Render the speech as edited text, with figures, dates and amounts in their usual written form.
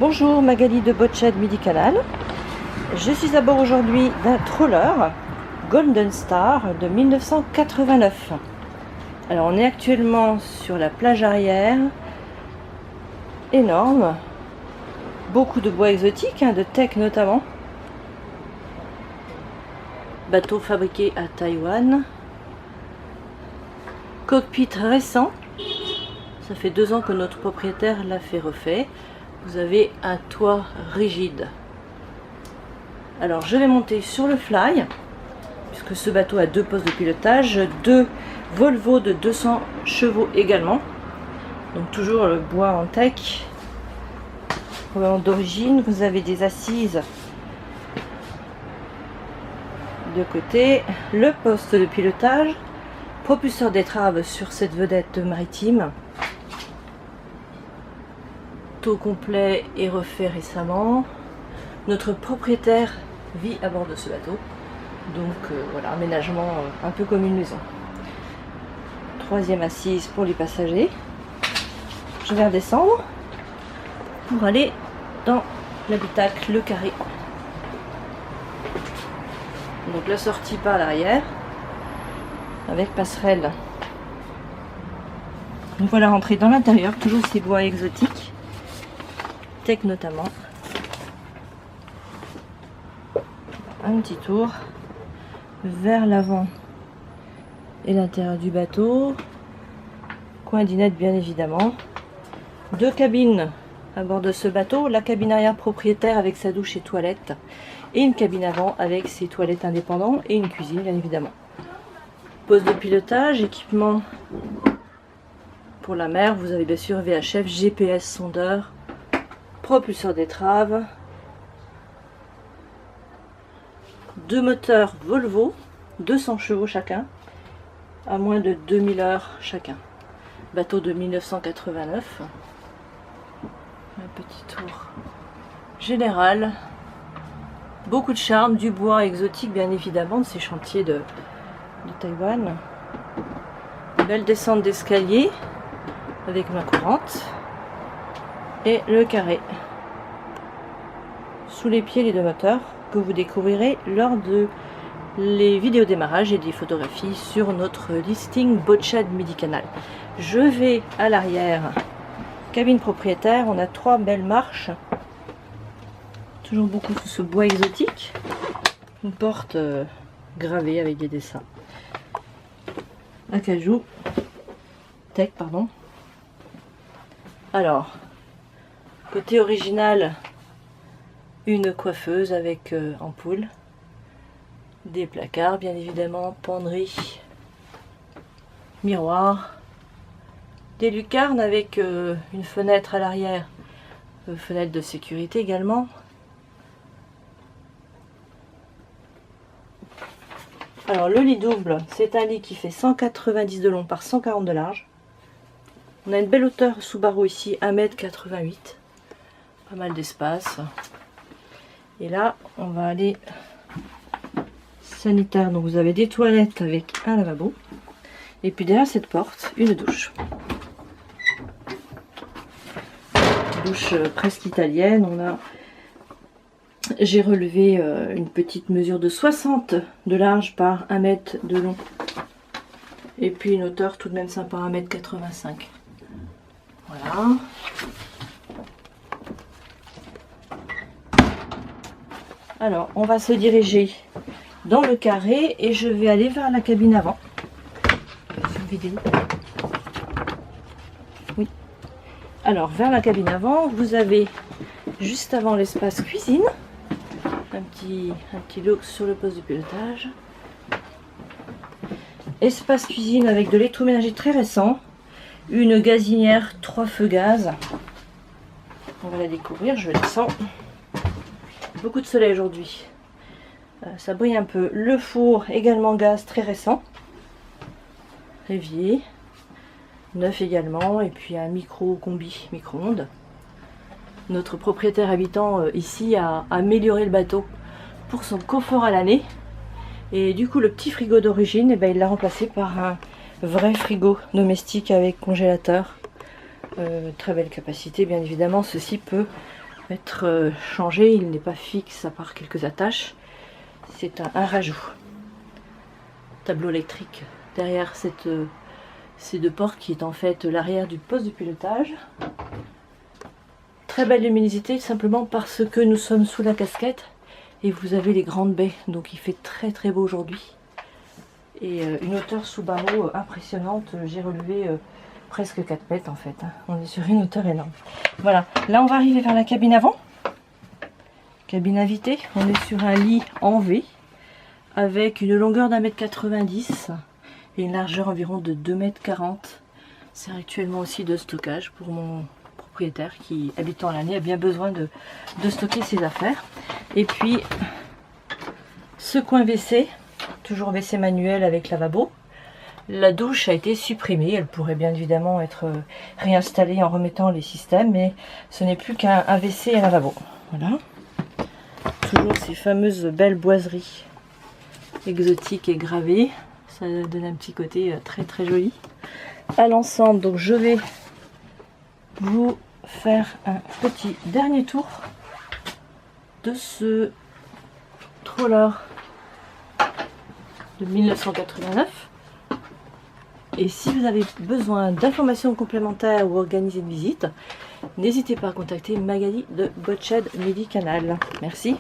Bonjour, Magali de Botshed Midi Canal. Je suis à bord aujourd'hui d'un trawler Golden Star de 1989. Alors on est actuellement sur la plage arrière, énorme, beaucoup de bois exotiques, de teck notamment. Bateau fabriqué à Taïwan. Cockpit récent, ça fait 2 ans que notre propriétaire l'a fait refait. Vous avez un toit rigide. Alors je vais monter sur le fly, puisque ce bateau a 2 postes de pilotage, 2 Volvo de 200 chevaux également. Donc toujours le bois en teck, probablement d'origine. Vous avez des assises de côté, le poste de pilotage, propulseur d'étrave sur cette vedette maritime. Tout complet et refait récemment. Notre propriétaire vit à bord de ce bateau, donc voilà, aménagement un peu comme une maison. 3e assise pour les passagers. Je vais redescendre pour aller dans l'habitacle, le carré. Donc la sortie par l'arrière avec passerelle. Nous voilà rentrés dans l'intérieur, toujours ces bois exotiques, teck notamment. Un petit tour vers l'avant et l'intérieur du bateau. Coin dinette bien évidemment. 2 cabines à bord de ce bateau. La cabine arrière propriétaire avec sa douche et toilette. Et une cabine avant avec ses toilettes indépendantes et une cuisine bien évidemment. Poste de pilotage, équipement pour la mer. Vous avez bien sûr VHF, GPS sondeur, propulseur d'étrave. 2 moteurs Volvo, 200 chevaux chacun, à moins de 2000 heures chacun. Bateau de 1989. Un petit tour général. Beaucoup de charme, du bois exotique bien évidemment de ces chantiers de Taïwan. Belle descente d'escalier avec main courante. Et le carré. Sous les pieds les 2 moteurs que vous découvrirez lors de les vidéos démarrage et des photographies sur notre listing Botshed Midi Canal. Je vais à l'arrière, cabine propriétaire. On a 3 belles marches, toujours beaucoup sous ce bois exotique. Une porte gravée avec des dessins, acajou, teck pardon. Alors côté original, une coiffeuse avec ampoule, des placards bien évidemment, penderie, miroir, des lucarnes avec une fenêtre à l'arrière, fenêtre de sécurité également. Alors le lit double, c'est un lit qui fait 190 de long par 140 de large. On a une belle hauteur sous barreau ici, 1,88 m, pas mal d'espace. Et là, on va aller sanitaire. Donc vous avez des toilettes avec un lavabo. Et puis derrière cette porte, une douche. Douche presque italienne. J'ai relevé une petite mesure de 60 de large par 1 m de long. Et puis une hauteur tout de même sympa, 1,85 m. Voilà. Alors, on va se diriger dans le carré et je vais aller vers la cabine avant. Vidéo. Oui. Alors, vers la cabine avant, vous avez juste avant l'espace cuisine, un petit look sur le poste de pilotage. Espace cuisine avec de l'électroménager très récent, une gazinière 3 feux gaz. On va la découvrir, je descends. Beaucoup de soleil aujourd'hui, ça brille un peu. Le four également gaz très récent, évier neuf également, et puis un micro combi micro-ondes. Notre propriétaire habitant ici a amélioré le bateau pour son confort à l'année, et du coup le petit frigo d'origine, il l'a remplacé par un vrai frigo domestique avec congélateur. Très belle capacité bien évidemment. Ceci peut être changé. Il n'est pas fixe à part quelques attaches. C'est un rajout. Tableau électrique derrière ces deux portes qui est en fait l'arrière du poste de pilotage. Très belle luminosité simplement parce que nous sommes sous la casquette et vous avez les grandes baies. Donc il fait très beau aujourd'hui. Et une hauteur sous barreau impressionnante. J'ai relevé presque 4 mètres en fait. On est sur une hauteur énorme. Voilà, là on va arriver vers la cabine avant. Cabine invitée. On est sur un lit en V avec une longueur d'1,90 m et une largeur environ de 2,40 m. C'est actuellement aussi de stockage pour mon propriétaire qui, habitant l'année, a bien besoin de stocker ses affaires. Et puis ce coin WC, toujours WC manuel avec lavabo. La douche a été supprimée, elle pourrait bien évidemment être réinstallée en remettant les systèmes, mais ce n'est plus qu'un WC et un lavabo. Voilà. Toujours ces fameuses belles boiseries exotiques et gravées. Ça donne un petit côté très joli à l'ensemble. Donc je vais vous faire un petit dernier tour de ce troller de 1989. Et si vous avez besoin d'informations complémentaires ou organiser une visite, n'hésitez pas à contacter Magali de Botshed Midi Canal. Merci.